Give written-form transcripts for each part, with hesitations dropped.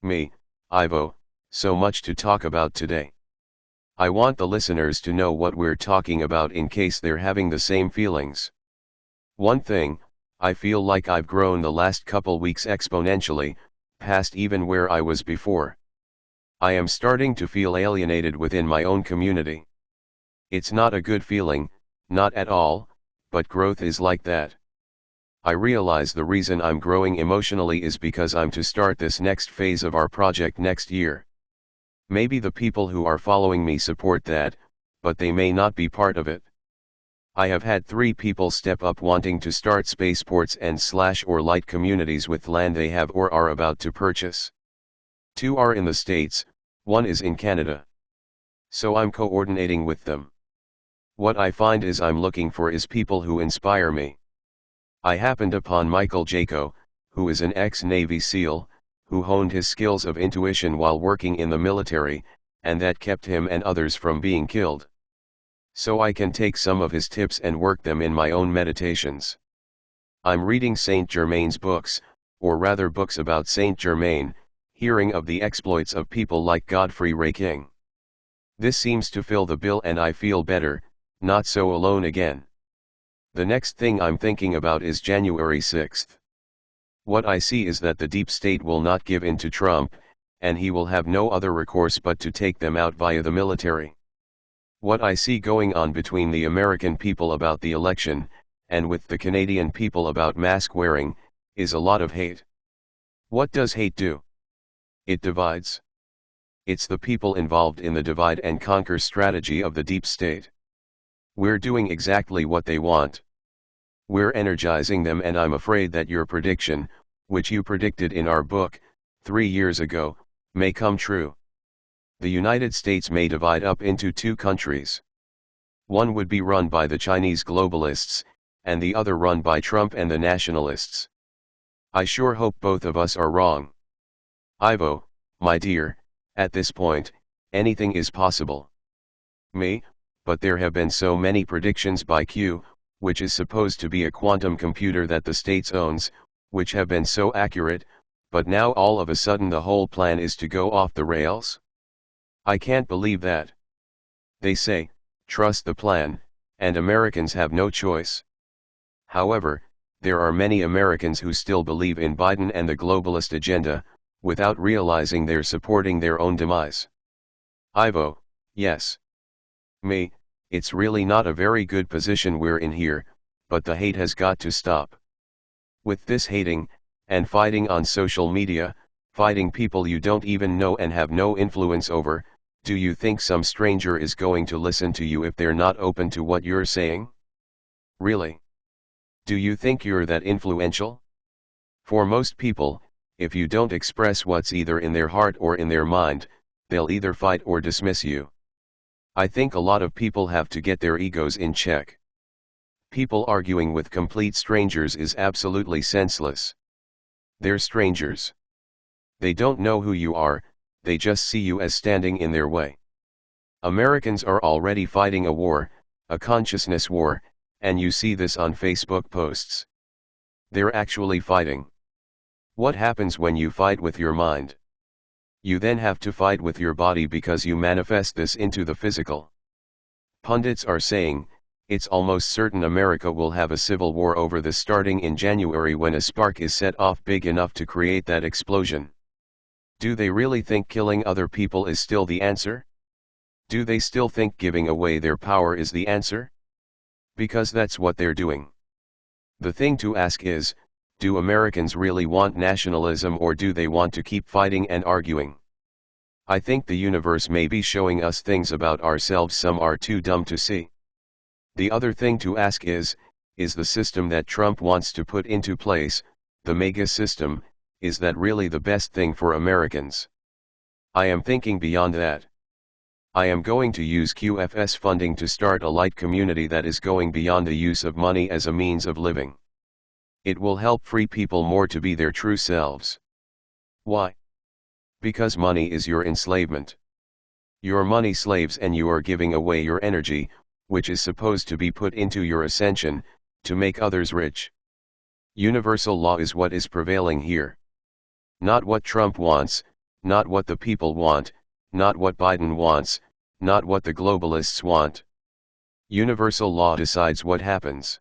Me, Ivo, so much to talk about today. I want the listeners to know what we're talking about in case they're having the same feelings. One thing, I feel like I've grown the last couple weeks exponentially, past even where I was before. I am starting to feel alienated within my own community. It's not a good feeling, not at all, but growth is like that. I realize the reason I'm growing emotionally is because I'm to start this next phase of our project next year. Maybe the people who are following me support that, but they may not be part of it. I have had 3 people step up wanting to start spaceports and or light communities with land they have or are about to purchase. 2 are in the States, 1 is in Canada. So I'm coordinating with them. What I find is I'm looking for is people who inspire me. I happened upon Michael Jaco, who is an ex-Navy SEAL, who honed his skills of intuition while working in the military, and that kept him and others from being killed. So I can take some of his tips and work them in my own meditations. I'm reading Saint Germain's books, or rather books about Saint Germain, hearing of the exploits of people like Godfrey Ray King. This seems to fill the bill and I feel better, not so alone again. The next thing I'm thinking about is January 6th. What I see is that the deep state will not give in to Trump, and he will have no other recourse but to take them out via the military. What I see going on between the American people about the election, and with the Canadian people about mask wearing, is a lot of hate. What does hate do? It divides. It's the people involved in the divide and conquer strategy of the deep state. We're doing exactly what they want. We're energizing them, and I'm afraid that your prediction, which you predicted in our book, 3 years ago, may come true. The United States may divide up into 2 countries. One would be run by the Chinese globalists, and the other run by Trump and the nationalists. I sure hope both of us are wrong. Ivo, my dear, at this point, anything is possible. Me, but there have been so many predictions by Q, which is supposed to be a quantum computer that the States owns, which have been so accurate, but now all of a sudden the whole plan is to go off the rails? I can't believe that. They say, trust the plan, and Americans have no choice. However, there are many Americans who still believe in Biden and the globalist agenda, without realizing they're supporting their own demise. Ivo, yes. Me, it's really not a very good position we're in here, but the hate has got to stop. With this hating, and fighting on social media, fighting people you don't even know and have no influence over, do you think some stranger is going to listen to you if they're not open to what you're saying? Really? Do you think you're that influential? For most people, if you don't express what's either in their heart or in their mind, they'll either fight or dismiss you. I think a lot of people have to get their egos in check. People arguing with complete strangers is absolutely senseless. They're strangers. They don't know who you are, they just see you as standing in their way. Americans are already fighting a war, a consciousness war, and you see this on Facebook posts. They're actually fighting. What happens when you fight with your mind? You then have to fight with your body because you manifest this into the physical. Pundits are saying, it's almost certain America will have a civil war over this starting in January when a spark is set off big enough to create that explosion. Do they really think killing other people is still the answer? Do they still think giving away their power is the answer? Because that's what they're doing. The thing to ask is, do Americans really want nationalism, or do they want to keep fighting and arguing? I think the universe may be showing us things about ourselves some are too dumb to see. The other thing to ask is the system that Trump wants to put into place, the mega system, is that really the best thing for Americans? I am thinking beyond that. I am going to use QFS funding to start a light community that is going beyond the use of money as a means of living. It will help free people more to be their true selves. Why? Because money is your enslavement. You're money slaves and you are giving away your energy, which is supposed to be put into your ascension, to make others rich. Universal law is what is prevailing here. Not what Trump wants, not what the people want, not what Biden wants, not what the globalists want. Universal law decides what happens.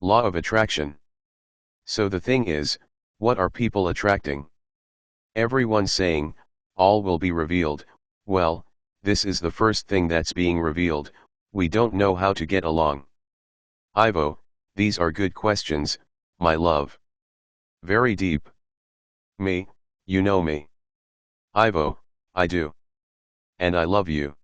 Law of attraction. So the thing is, what are people attracting? Everyone saying, all will be revealed. Well, this is the first thing that's being revealed. We don't know how to get along. Ivo, these are good questions, my love. Very deep. Me, you know me. Ivo, I do. And I love you.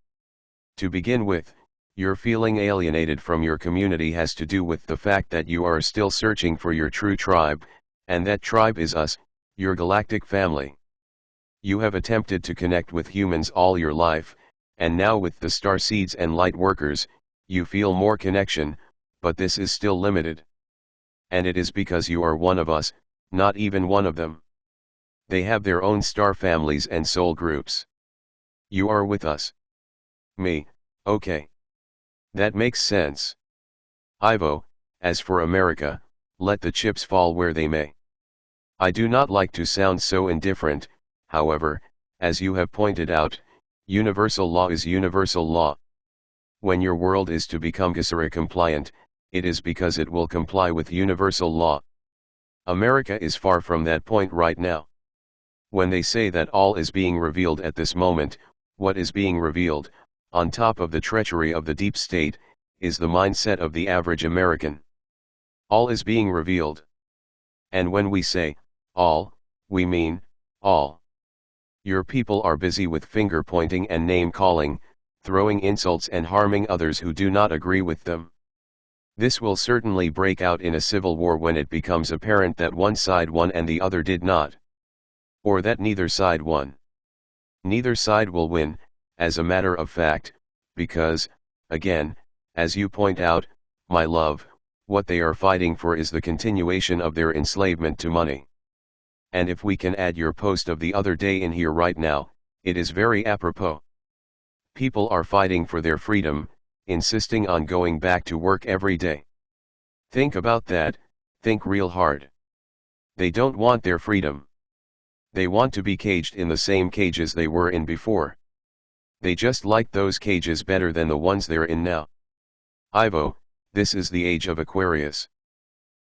To begin with, your feeling alienated from your community has to do with the fact that you are still searching for your true tribe, and that tribe is us, your galactic family. You have attempted to connect with humans all your life, and now with the star seeds and light workers, you feel more connection, but this is still limited. And it is because you are one of us, not even one of them. They have their own star families and soul groups. You are with us. Me, okay. That makes sense. Ivo, as for America, let the chips fall where they may. I do not like to sound so indifferent, however, as you have pointed out, universal law is universal law. When your world is to become GSRA compliant, it is because it will comply with universal law. America is far from that point right now. When they say that all is being revealed at this moment, what is being revealed, on top of the treachery of the deep state, is the mindset of the average American. All is being revealed. And when we say, all, we mean, all. Your people are busy with finger pointing and name calling, throwing insults and harming others who do not agree with them. This will certainly break out in a civil war when it becomes apparent that one side won and the other did not. Or that neither side won. Neither side will win, as a matter of fact, because, again, as you point out, my love, what they are fighting for is the continuation of their enslavement to money. And if we can add your post of the other day in here right now, it is very apropos. People are fighting for their freedom, insisting on going back to work every day. Think about that, think real hard. They don't want their freedom. They want to be caged in the same cages they were in before. They just like those cages better than the ones they're in now. Ivo, this is the age of Aquarius.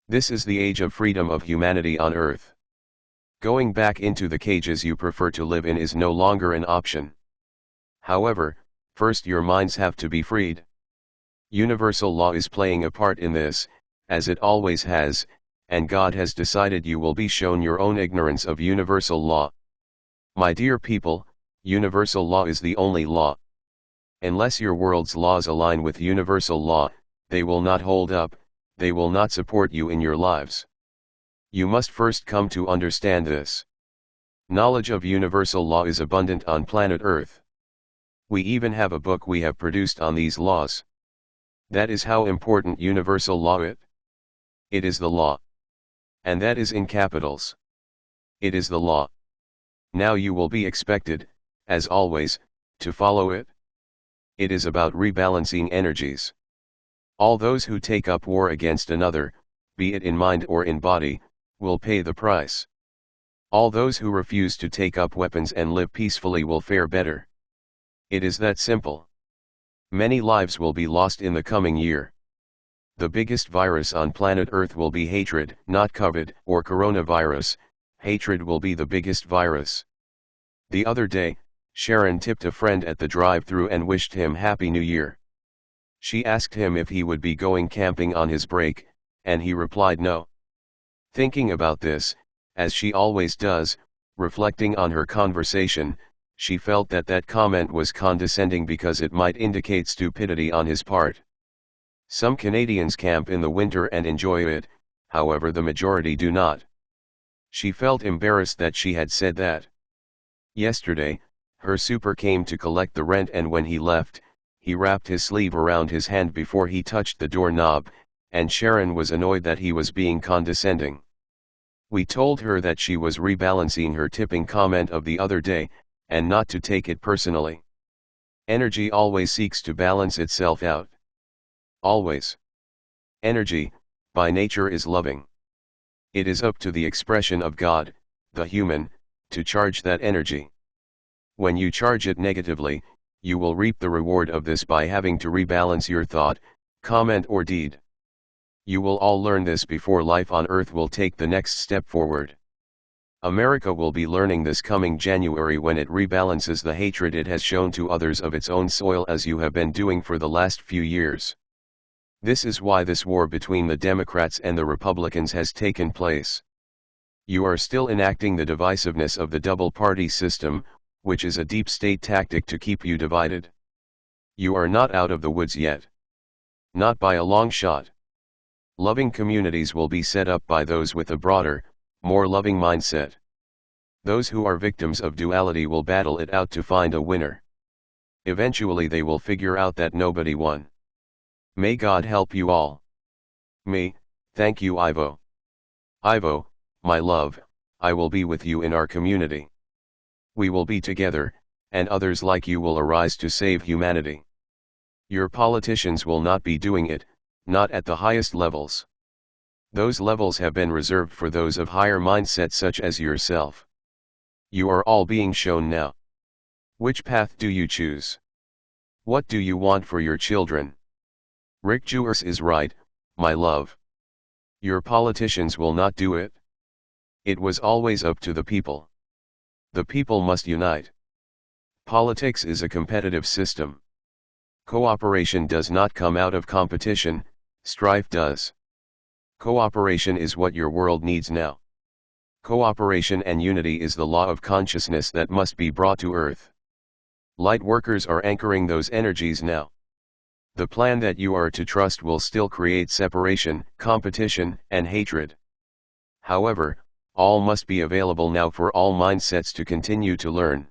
This is the age of freedom of humanity on Earth. Going back into the cages you prefer to live in is no longer an option. However, first your minds have to be freed. Universal law is playing a part in this, as it always has, and God has decided you will be shown your own ignorance of universal law. My dear people, universal law is the only law. Unless your world's laws align with universal law, they will not hold up, they will not support you in your lives. You must first come to understand this. Knowledge of universal law is abundant on planet Earth. We even have a book we have produced on these laws. That is how important universal law is. It is the law. And that is in capitals. It is the law. Now you will be expected, as always, to follow it. It is about rebalancing energies. All those who take up war against another, be it in mind or in body, will pay the price. All those who refuse to take up weapons and live peacefully will fare better. It is that simple. Many lives will be lost in the coming year. The biggest virus on planet Earth will be hatred, not COVID or coronavirus. Hatred will be the biggest virus. The other day, Sheran tipped a friend at the drive-thru and wished him Happy New Year. She asked him if he would be going camping on his break, and he replied no. Thinking about this, as she always does, reflecting on her conversation, she felt that that comment was condescending because it might indicate stupidity on his part. Some Canadians camp in the winter and enjoy it, however the majority do not. She felt embarrassed that she had said that. Yesterday, her super came to collect the rent and when he left, he wrapped his sleeve around his hand before he touched the doorknob, and Sheran was annoyed that he was being condescending. We told her that she was rebalancing her tipping comment of the other day, and not to take it personally. Energy always seeks to balance itself out. Always. Energy, by nature is loving. It is up to the expression of God, the human, to charge that energy. When you charge it negatively, you will reap the reward of this by having to rebalance your thought, comment or deed. You will all learn this before life on Earth will take the next step forward. America will be learning this coming January when it rebalances the hatred it has shown to others of its own soil, as you have been doing for the last few years. This is why this war between the Democrats and the Republicans has taken place. You are still enacting the divisiveness of the double-party system, which is a deep state tactic to keep you divided. You are not out of the woods yet. Not by a long shot. Loving communities will be set up by those with a broader, more loving mindset. Those who are victims of duality will battle it out to find a winner. Eventually they will figure out that nobody won. May God help you all. Me, thank you Ivo. Ivo, my love, I will be with you in our community. We will be together, and others like you will arise to save humanity. Your politicians will not be doing it, not at the highest levels. Those levels have been reserved for those of higher mindset such as yourself. You are all being shown now. Which path do you choose? What do you want for your children? Rick Jewers is right, my love. Your politicians will not do it. It was always up to the people. The people must unite. Politics is a competitive system. Cooperation does not come out of competition, strife does. Cooperation is what your world needs now. Cooperation and unity is the law of consciousness that must be brought to earth. Light workers are anchoring those energies now. The plan that you are to trust will still create separation, competition, and hatred. However, all must be available now for all mindsets to continue to learn.